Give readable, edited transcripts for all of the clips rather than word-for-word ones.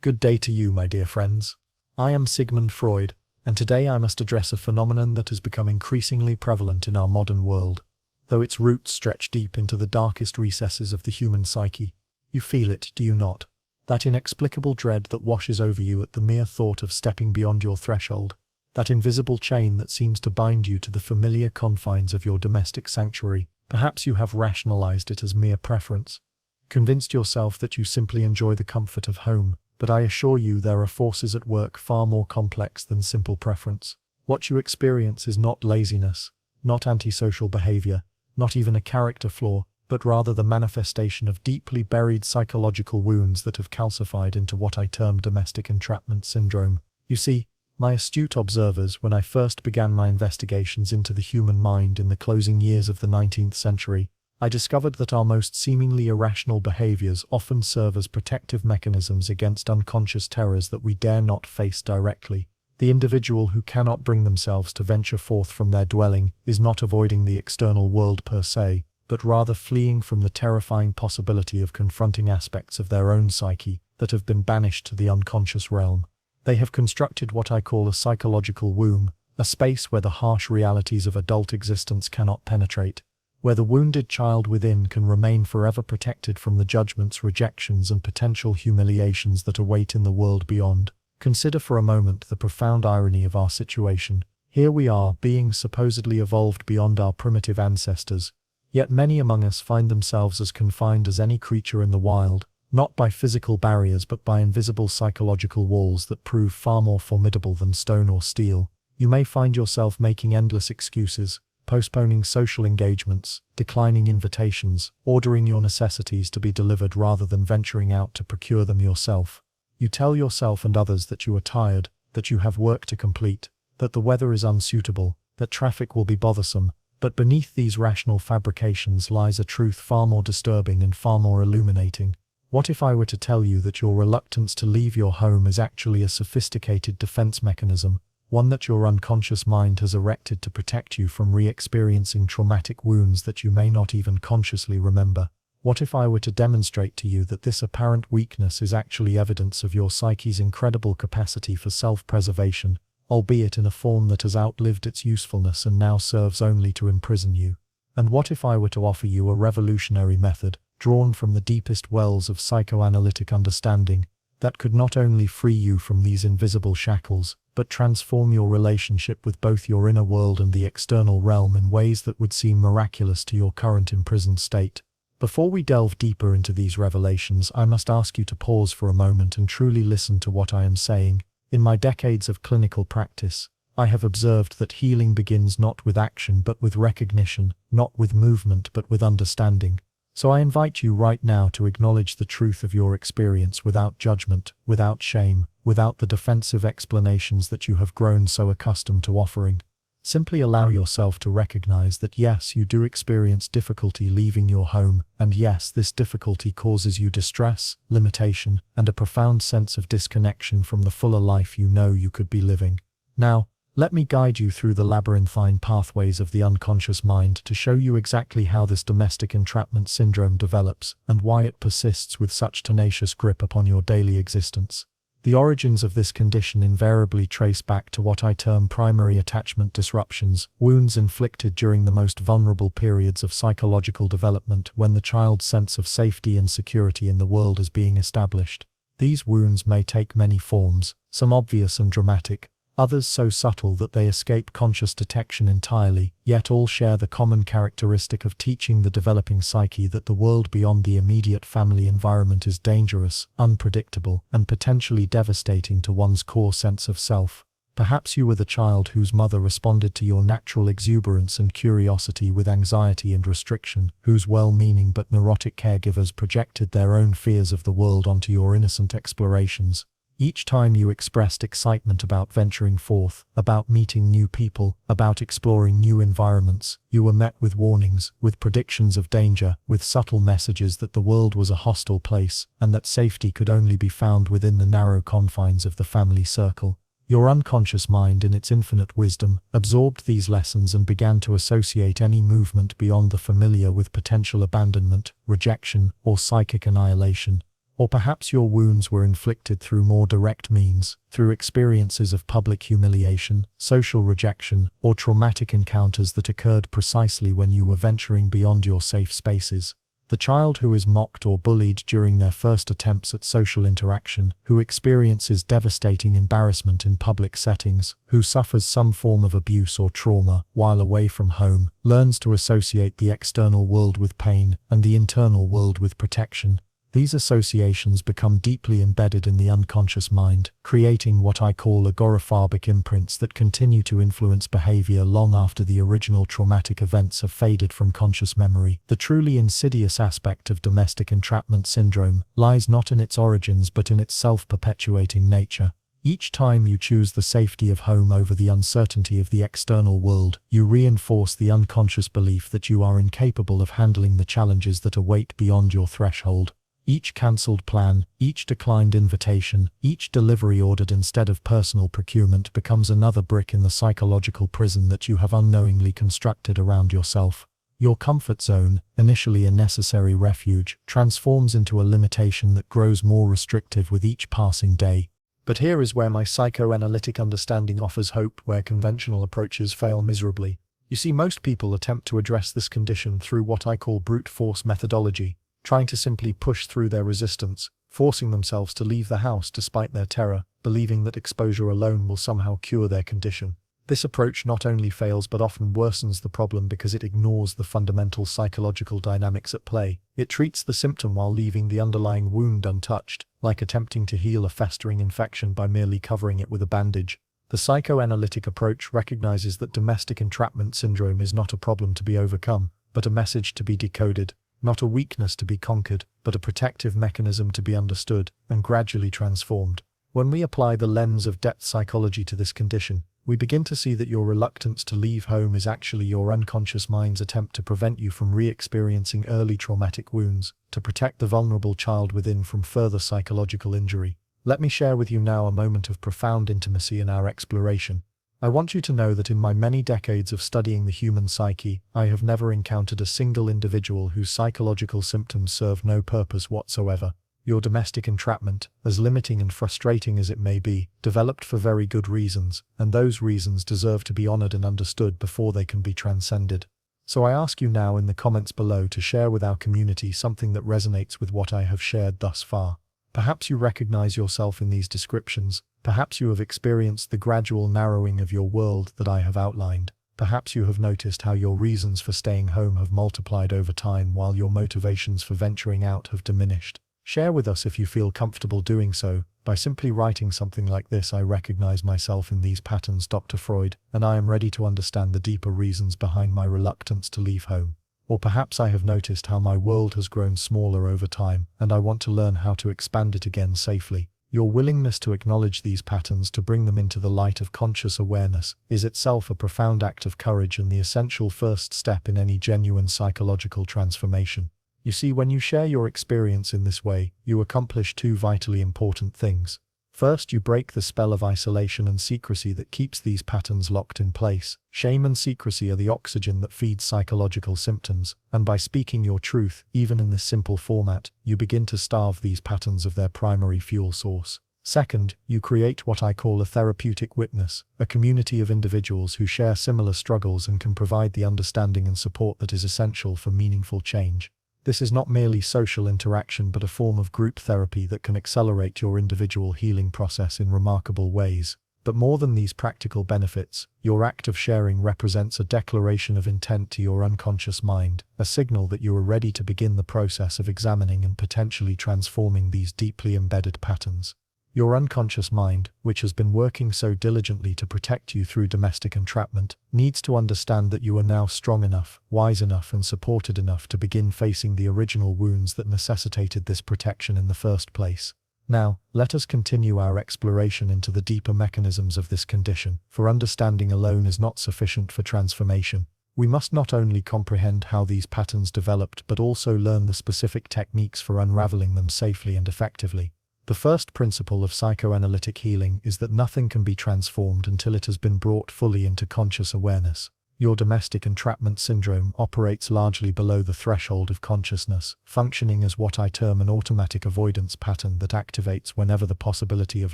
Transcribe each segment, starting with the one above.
Good day to you, my dear friends. I am Sigmund Freud, and today I must address a phenomenon that has become increasingly prevalent in our modern world. Though its roots stretch deep into the darkest recesses of the human psyche, you feel it, do you not? That inexplicable dread that washes over you at the mere thought of stepping beyond your threshold. That invisible chain that seems to bind you to the familiar confines of your domestic sanctuary. Perhaps you have rationalized it as mere preference, convinced yourself that you simply enjoy the comfort of home, but I assure you there are forces at work far more complex than simple preference. What you experience is not laziness, not antisocial behavior, not even a character flaw, but rather the manifestation of deeply buried psychological wounds that have calcified into what I term domestic entrapment syndrome. You see, my astute observers, when I first began my investigations into the human mind in the closing years of the 19th century, I discovered that our most seemingly irrational behaviors often serve as protective mechanisms against unconscious terrors that we dare not face directly. The individual who cannot bring themselves to venture forth from their dwelling is not avoiding the external world per se, but rather fleeing from the terrifying possibility of confronting aspects of their own psyche that have been banished to the unconscious realm. They have constructed what I call a psychological womb, a space where the harsh realities of adult existence cannot penetrate, where the wounded child within can remain forever protected from the judgments, rejections, and potential humiliations that await in the world beyond. Consider for a moment the profound irony of our situation. Here we are, beings supposedly evolved beyond our primitive ancestors, yet many among us find themselves as confined as any creature in the wild, not by physical barriers but by invisible psychological walls that prove far more formidable than stone or steel. You may find yourself making endless excuses, postponing social engagements, declining invitations, ordering your necessities to be delivered rather than venturing out to procure them yourself. You tell yourself and others that you are tired, that you have work to complete, that the weather is unsuitable, that traffic will be bothersome, but beneath these rational fabrications lies a truth far more disturbing and far more illuminating. What if I were to tell you that your reluctance to leave your home is actually a sophisticated defense mechanism, one that your unconscious mind has erected to protect you from re-experiencing traumatic wounds that you may not even consciously remember? What if I were to demonstrate to you that this apparent weakness is actually evidence of your psyche's incredible capacity for self-preservation, albeit in a form that has outlived its usefulness and now serves only to imprison you? And what if I were to offer you a revolutionary method, drawn from the deepest wells of psychoanalytic understanding, that could not only free you from these invisible shackles, but transform your relationship with both your inner world and the external realm in ways that would seem miraculous to your current imprisoned state? Before we delve deeper into these revelations, I must ask you to pause for a moment and truly listen to what I am saying. In my decades of clinical practice, I have observed that healing begins not with action but with recognition, not with movement but with understanding. So I invite you right now to acknowledge the truth of your experience without judgment, without shame, without the defensive explanations that you have grown so accustomed to offering. Simply allow yourself to recognize that yes, you do experience difficulty leaving your home, and yes, this difficulty causes you distress, limitation, and a profound sense of disconnection from the fuller life you know you could be living. Now, let me guide you through the labyrinthine pathways of the unconscious mind to show you exactly how this domestic entrapment syndrome develops and why it persists with such tenacious grip upon your daily existence. The origins of this condition invariably trace back to what I term primary attachment disruptions, wounds inflicted during the most vulnerable periods of psychological development when the child's sense of safety and security in the world is being established. These wounds may take many forms, some obvious and dramatic, others so subtle that they escape conscious detection entirely, yet all share the common characteristic of teaching the developing psyche that the world beyond the immediate family environment is dangerous, unpredictable, and potentially devastating to one's core sense of self. Perhaps you were the child whose mother responded to your natural exuberance and curiosity with anxiety and restriction, whose well-meaning but neurotic caregivers projected their own fears of the world onto your innocent explorations. Each time you expressed excitement about venturing forth, about meeting new people, about exploring new environments, you were met with warnings, with predictions of danger, with subtle messages that the world was a hostile place, and that safety could only be found within the narrow confines of the family circle. Your unconscious mind, in its infinite wisdom, absorbed these lessons and began to associate any movement beyond the familiar with potential abandonment, rejection, or psychic annihilation. Or perhaps your wounds were inflicted through more direct means, through experiences of public humiliation, social rejection, or traumatic encounters that occurred precisely when you were venturing beyond your safe spaces. The child who is mocked or bullied during their first attempts at social interaction, who experiences devastating embarrassment in public settings, who suffers some form of abuse or trauma while away from home, learns to associate the external world with pain and the internal world with protection. These associations become deeply embedded in the unconscious mind, creating what I call agoraphobic imprints that continue to influence behavior long after the original traumatic events have faded from conscious memory. The truly insidious aspect of domestic entrapment syndrome lies not in its origins but in its self-perpetuating nature. Each time you choose the safety of home over the uncertainty of the external world, you reinforce the unconscious belief that you are incapable of handling the challenges that await beyond your threshold. Each cancelled plan, each declined invitation, each delivery ordered instead of personal procurement becomes another brick in the psychological prison that you have unknowingly constructed around yourself. Your comfort zone, initially a necessary refuge, transforms into a limitation that grows more restrictive with each passing day. But here is where my psychoanalytic understanding offers hope where conventional approaches fail miserably. You see, most people attempt to address this condition through what I call brute force methodology, trying to simply push through their resistance, forcing themselves to leave the house despite their terror, believing that exposure alone will somehow cure their condition. This approach not only fails but often worsens the problem because it ignores the fundamental psychological dynamics at play. It treats the symptom while leaving the underlying wound untouched, like attempting to heal a festering infection by merely covering it with a bandage. The psychoanalytic approach recognizes that domestic entrapment syndrome is not a problem to be overcome, but a message to be decoded. Not a weakness to be conquered, but a protective mechanism to be understood and gradually transformed. When we apply the lens of depth psychology to this condition, we begin to see that your reluctance to leave home is actually your unconscious mind's attempt to prevent you from re-experiencing early traumatic wounds, to protect the vulnerable child within from further psychological injury. Let me share with you now a moment of profound intimacy in our exploration. I want you to know that in my many decades of studying the human psyche, I have never encountered a single individual whose psychological symptoms serve no purpose whatsoever. Your domestic entrapment, as limiting and frustrating as it may be, developed for very good reasons, and those reasons deserve to be honored and understood before they can be transcended. So I ask you now in the comments below to share with our community something that resonates with what I have shared thus far. Perhaps you recognize yourself in these descriptions. Perhaps you have experienced the gradual narrowing of your world that I have outlined. Perhaps you have noticed how your reasons for staying home have multiplied over time while your motivations for venturing out have diminished. Share with us if you feel comfortable doing so, by simply writing something like this: I recognize myself in these patterns, Dr. Freud, and I am ready to understand the deeper reasons behind my reluctance to leave home. Or perhaps I have noticed how my world has grown smaller over time, and I want to learn how to expand it again safely. Your willingness to acknowledge these patterns, to bring them into the light of conscious awareness, is itself a profound act of courage and the essential first step in any genuine psychological transformation. You see, when you share your experience in this way, you accomplish two vitally important things. First, you break the spell of isolation and secrecy that keeps these patterns locked in place. Shame and secrecy are the oxygen that feeds psychological symptoms, and by speaking your truth, even in this simple format, you begin to starve these patterns of their primary fuel source. Second, you create what I call a therapeutic witness, a community of individuals who share similar struggles and can provide the understanding and support that is essential for meaningful change. This is not merely social interaction but a form of group therapy that can accelerate your individual healing process in remarkable ways. But more than these practical benefits, your act of sharing represents a declaration of intent to your unconscious mind, a signal that you are ready to begin the process of examining and potentially transforming these deeply embedded patterns. Your unconscious mind, which has been working so diligently to protect you through domestic entrapment, needs to understand that you are now strong enough, wise enough, and supported enough to begin facing the original wounds that necessitated this protection in the first place. Now, let us continue our exploration into the deeper mechanisms of this condition, for understanding alone is not sufficient for transformation. We must not only comprehend how these patterns developed but also learn the specific techniques for unraveling them safely and effectively. The first principle of psychoanalytic healing is that nothing can be transformed until it has been brought fully into conscious awareness. Your domestic entrapment syndrome operates largely below the threshold of consciousness, functioning as what I term an automatic avoidance pattern that activates whenever the possibility of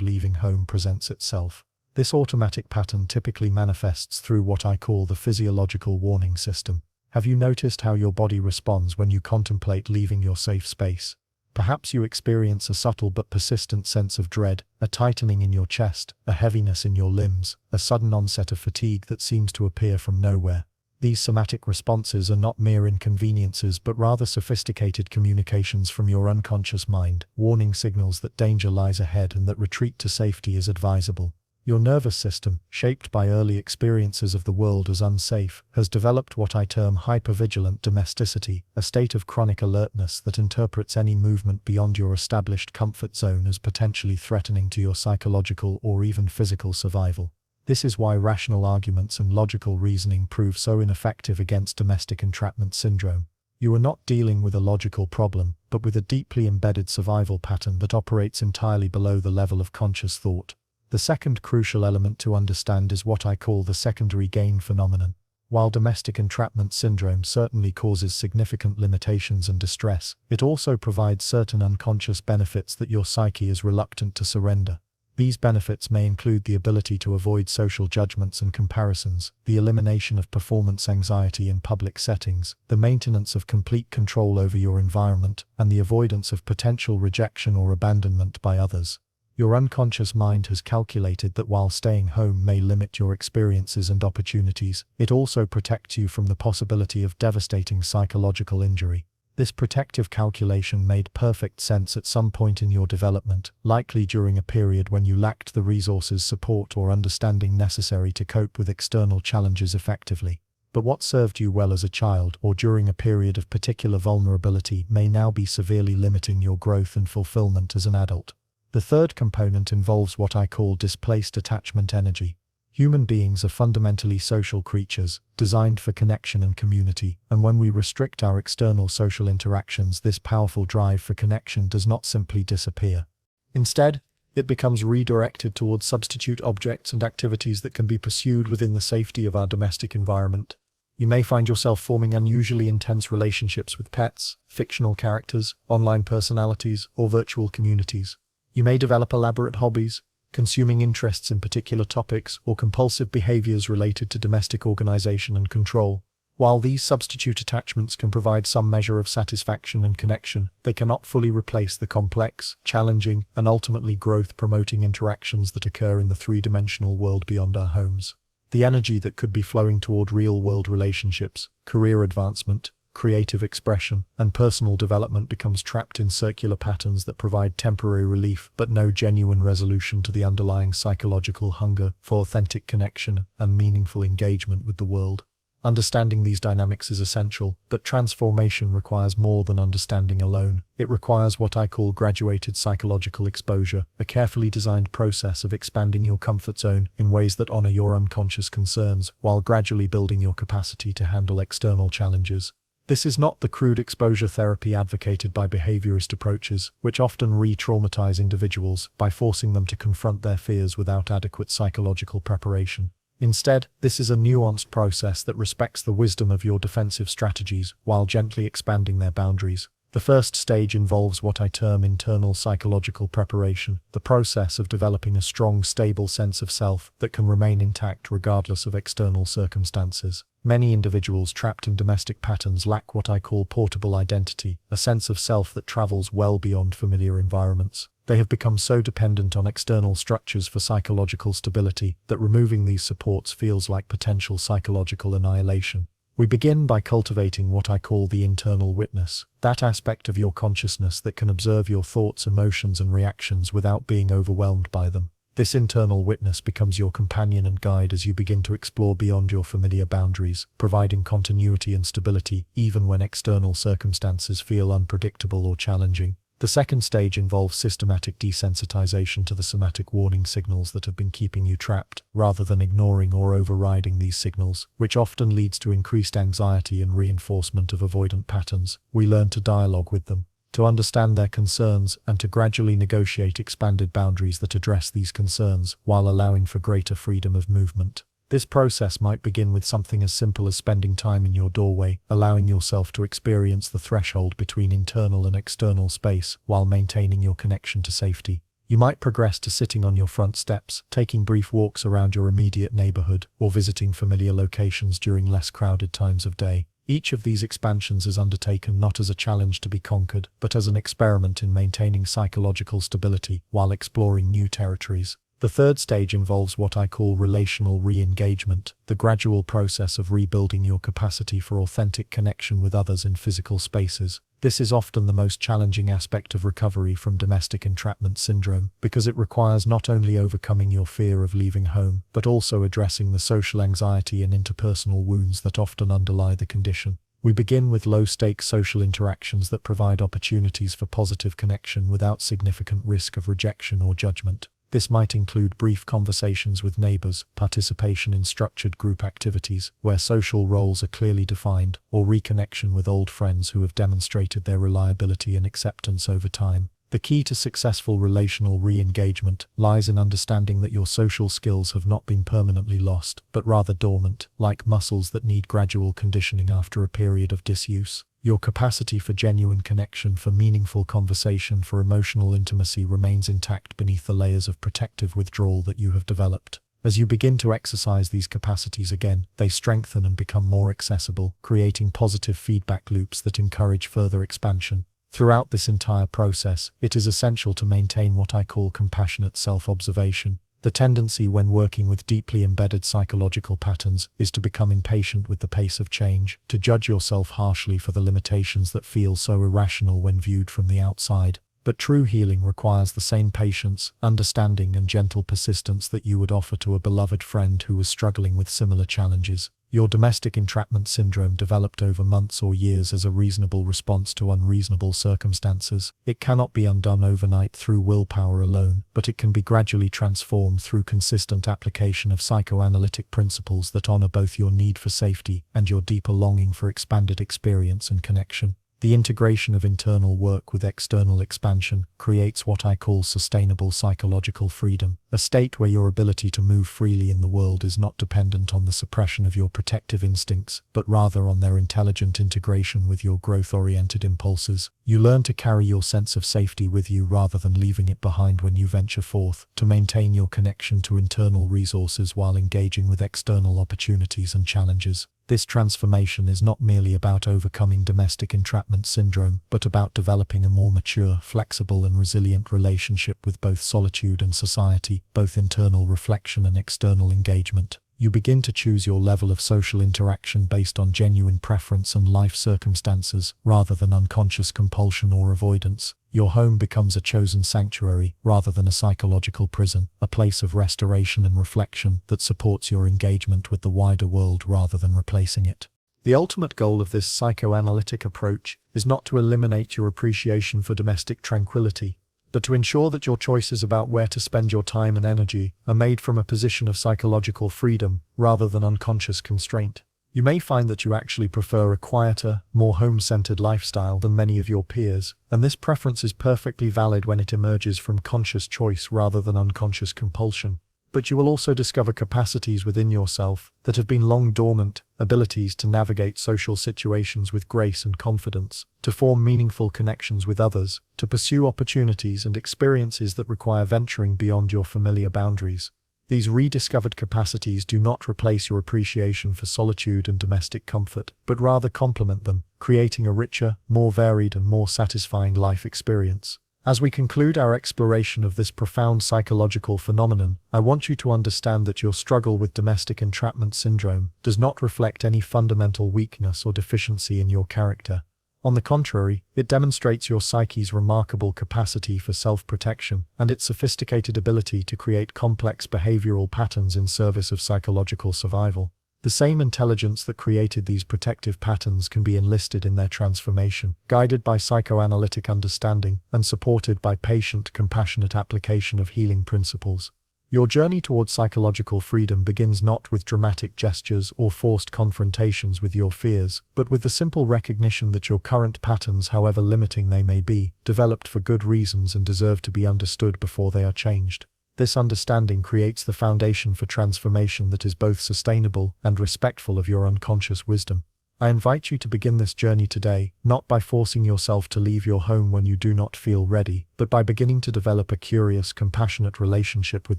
leaving home presents itself. This automatic pattern typically manifests through what I call the physiological warning system. Have you noticed how your body responds when you contemplate leaving your safe space? Perhaps you experience a subtle but persistent sense of dread, a tightening in your chest, a heaviness in your limbs, a sudden onset of fatigue that seems to appear from nowhere. These somatic responses are not mere inconveniences but rather sophisticated communications from your unconscious mind, warning signals that danger lies ahead and that retreat to safety is advisable. Your nervous system, shaped by early experiences of the world as unsafe, has developed what I term hypervigilant domesticity, a state of chronic alertness that interprets any movement beyond your established comfort zone as potentially threatening to your psychological or even physical survival. This is why rational arguments and logical reasoning prove so ineffective against domestic entrapment syndrome. You are not dealing with a logical problem, but with a deeply embedded survival pattern that operates entirely below the level of conscious thought. The second crucial element to understand is what I call the secondary gain phenomenon. While domestic entrapment syndrome certainly causes significant limitations and distress, it also provides certain unconscious benefits that your psyche is reluctant to surrender. These benefits may include the ability to avoid social judgments and comparisons, the elimination of performance anxiety in public settings, the maintenance of complete control over your environment, and the avoidance of potential rejection or abandonment by others. Your unconscious mind has calculated that while staying home may limit your experiences and opportunities, it also protects you from the possibility of devastating psychological injury. This protective calculation made perfect sense at some point in your development, likely during a period when you lacked the resources, support, or understanding necessary to cope with external challenges effectively. But what served you well as a child or during a period of particular vulnerability may now be severely limiting your growth and fulfillment as an adult. The third component involves what I call displaced attachment energy. Human beings are fundamentally social creatures, designed for connection and community, and when we restrict our external social interactions, this powerful drive for connection does not simply disappear. Instead, it becomes redirected towards substitute objects and activities that can be pursued within the safety of our domestic environment. You may find yourself forming unusually intense relationships with pets, fictional characters, online personalities, or virtual communities. You may develop elaborate hobbies, consuming interests in particular topics, or compulsive behaviors related to domestic organization and control. While these substitute attachments can provide some measure of satisfaction and connection, they cannot fully replace the complex, challenging, and ultimately growth-promoting interactions that occur in the three-dimensional world beyond our homes. The energy that could be flowing toward real-world relationships, career advancement, creative expression, and personal development becomes trapped in circular patterns that provide temporary relief but no genuine resolution to the underlying psychological hunger for authentic connection and meaningful engagement with the world. Understanding these dynamics is essential, but transformation requires more than understanding alone. It requires what I call graduated psychological exposure, a carefully designed process of expanding your comfort zone in ways that honor your unconscious concerns, while gradually building your capacity to handle external challenges. This is not the crude exposure therapy advocated by behaviorist approaches, which often re-traumatize individuals by forcing them to confront their fears without adequate psychological preparation. Instead, this is a nuanced process that respects the wisdom of your defensive strategies while gently expanding their boundaries. The first stage involves what I term internal psychological preparation, the process of developing a strong, stable sense of self that can remain intact regardless of external circumstances. Many individuals trapped in domestic patterns lack what I call portable identity, a sense of self that travels well beyond familiar environments. They have become so dependent on external structures for psychological stability that removing these supports feels like potential psychological annihilation. We begin by cultivating what I call the internal witness, that aspect of your consciousness that can observe your thoughts, emotions, and reactions without being overwhelmed by them. This internal witness becomes your companion and guide as you begin to explore beyond your familiar boundaries, providing continuity and stability even when external circumstances feel unpredictable or challenging. The second stage involves systematic desensitization to the somatic warning signals that have been keeping you trapped, rather than ignoring or overriding these signals, which often leads to increased anxiety and reinforcement of avoidant patterns. We learn to dialogue with them, to understand their concerns, and to gradually negotiate expanded boundaries that address these concerns while allowing for greater freedom of movement. This process might begin with something as simple as spending time in your doorway, allowing yourself to experience the threshold between internal and external space while maintaining your connection to safety. You might progress to sitting on your front steps, taking brief walks around your immediate neighborhood, or visiting familiar locations during less crowded times of day. Each of these expansions is undertaken not as a challenge to be conquered, but as an experiment in maintaining psychological stability while exploring new territories. The third stage involves what I call relational re-engagement, the gradual process of rebuilding your capacity for authentic connection with others in physical spaces. This is often the most challenging aspect of recovery from domestic entrapment syndrome, because it requires not only overcoming your fear of leaving home, but also addressing the social anxiety and interpersonal wounds that often underlie the condition. We begin with low-stakes social interactions that provide opportunities for positive connection without significant risk of rejection or judgment. This might include brief conversations with neighbors, participation in structured group activities where social roles are clearly defined, or reconnection with old friends who have demonstrated their reliability and acceptance over time. The key to successful relational re-engagement lies in understanding that your social skills have not been permanently lost, but rather dormant, like muscles that need gradual conditioning after a period of disuse. Your capacity for genuine connection, for meaningful conversation, for emotional intimacy remains intact beneath the layers of protective withdrawal that you have developed. As you begin to exercise these capacities again, they strengthen and become more accessible, creating positive feedback loops that encourage further expansion. Throughout this entire process, it is essential to maintain what I call compassionate self-observation. The tendency when working with deeply embedded psychological patterns is to become impatient with the pace of change, to judge yourself harshly for the limitations that feel so irrational when viewed from the outside. But true healing requires the same patience, understanding, and gentle persistence that you would offer to a beloved friend who was struggling with similar challenges. Your domestic entrapment syndrome developed over months or years as a reasonable response to unreasonable circumstances. It cannot be undone overnight through willpower alone, but it can be gradually transformed through consistent application of psychoanalytic principles that honor both your need for safety and your deeper longing for expanded experience and connection. The integration of internal work with external expansion creates what I call sustainable psychological freedom, a state where your ability to move freely in the world is not dependent on the suppression of your protective instincts, but rather on their intelligent integration with your growth-oriented impulses. You learn to carry your sense of safety with you rather than leaving it behind when you venture forth, to maintain your connection to internal resources while engaging with external opportunities and challenges. This transformation is not merely about overcoming domestic entrapment syndrome, but about developing a more mature, flexible, and resilient relationship with both solitude and society, both internal reflection and external engagement. You begin to choose your level of social interaction based on genuine preference and life circumstances, rather than unconscious compulsion or avoidance. Your home becomes a chosen sanctuary, rather than a psychological prison, a place of restoration and reflection that supports your engagement with the wider world rather than replacing it. The ultimate goal of this psychoanalytic approach is not to eliminate your appreciation for domestic tranquility, but to ensure that your choices about where to spend your time and energy are made from a position of psychological freedom rather than unconscious constraint. You may find that you actually prefer a quieter, more home-centered lifestyle than many of your peers, and this preference is perfectly valid when it emerges from conscious choice rather than unconscious compulsion. But you will also discover capacities within yourself that have been long dormant, abilities to navigate social situations with grace and confidence, to form meaningful connections with others, to pursue opportunities and experiences that require venturing beyond your familiar boundaries. These rediscovered capacities do not replace your appreciation for solitude and domestic comfort, but rather complement them, creating a richer, more varied and more satisfying life experience. As we conclude our exploration of this profound psychological phenomenon, I want you to understand that your struggle with domestic entrapment syndrome does not reflect any fundamental weakness or deficiency in your character. On the contrary, it demonstrates your psyche's remarkable capacity for self-protection and its sophisticated ability to create complex behavioral patterns in service of psychological survival. The same intelligence that created these protective patterns can be enlisted in their transformation, guided by psychoanalytic understanding and supported by patient, compassionate application of healing principles. Your journey towards psychological freedom begins not with dramatic gestures or forced confrontations with your fears, but with the simple recognition that your current patterns, however limiting they may be, developed for good reasons and deserve to be understood before they are changed. This understanding creates the foundation for transformation that is both sustainable and respectful of your unconscious wisdom. I invite you to begin this journey today, not by forcing yourself to leave your home when you do not feel ready, but by beginning to develop a curious, compassionate relationship with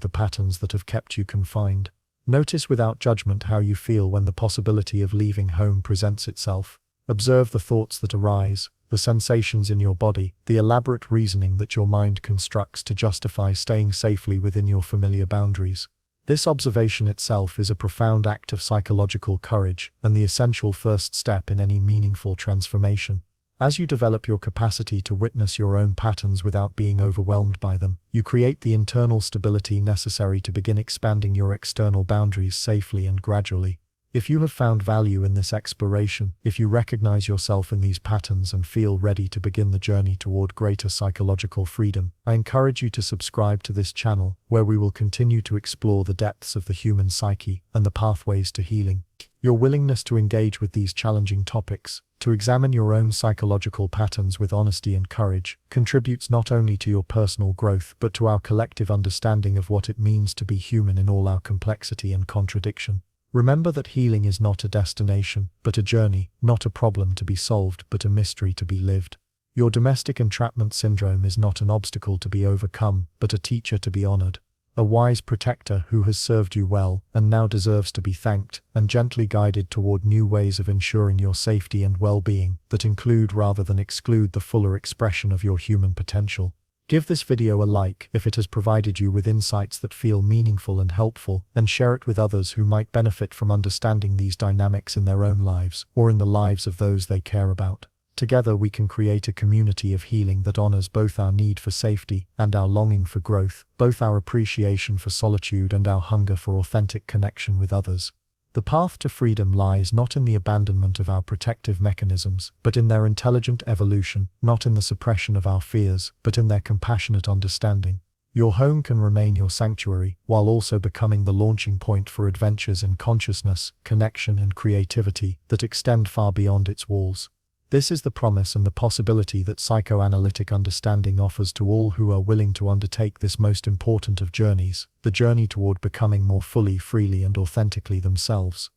the patterns that have kept you confined. Notice without judgment how you feel when the possibility of leaving home presents itself. Observe the thoughts that arise, the sensations in your body, the elaborate reasoning that your mind constructs to justify staying safely within your familiar boundaries. This observation itself is a profound act of psychological courage and the essential first step in any meaningful transformation. As you develop your capacity to witness your own patterns without being overwhelmed by them, you create the internal stability necessary to begin expanding your external boundaries safely and gradually. If you have found value in this exploration, if you recognize yourself in these patterns and feel ready to begin the journey toward greater psychological freedom, I encourage you to subscribe to this channel, where we will continue to explore the depths of the human psyche and the pathways to healing. Your willingness to engage with these challenging topics, to examine your own psychological patterns with honesty and courage, contributes not only to your personal growth but to our collective understanding of what it means to be human in all our complexity and contradiction. Remember that healing is not a destination, but a journey, not a problem to be solved, but a mystery to be lived. Your domestic entrapment syndrome is not an obstacle to be overcome, but a teacher to be honored. A wise protector who has served you well and now deserves to be thanked and gently guided toward new ways of ensuring your safety and well-being that include rather than exclude the fuller expression of your human potential. Give this video a like if it has provided you with insights that feel meaningful and helpful, and share it with others who might benefit from understanding these dynamics in their own lives or in the lives of those they care about. Together we can create a community of healing that honors both our need for safety and our longing for growth, both our appreciation for solitude and our hunger for authentic connection with others. The path to freedom lies not in the abandonment of our protective mechanisms, but in their intelligent evolution, not in the suppression of our fears, but in their compassionate understanding. Your home can remain your sanctuary, while also becoming the launching point for adventures in consciousness, connection and creativity that extend far beyond its walls. This is the promise and the possibility that psychoanalytic understanding offers to all who are willing to undertake this most important of journeys, the journey toward becoming more fully, freely and authentically themselves.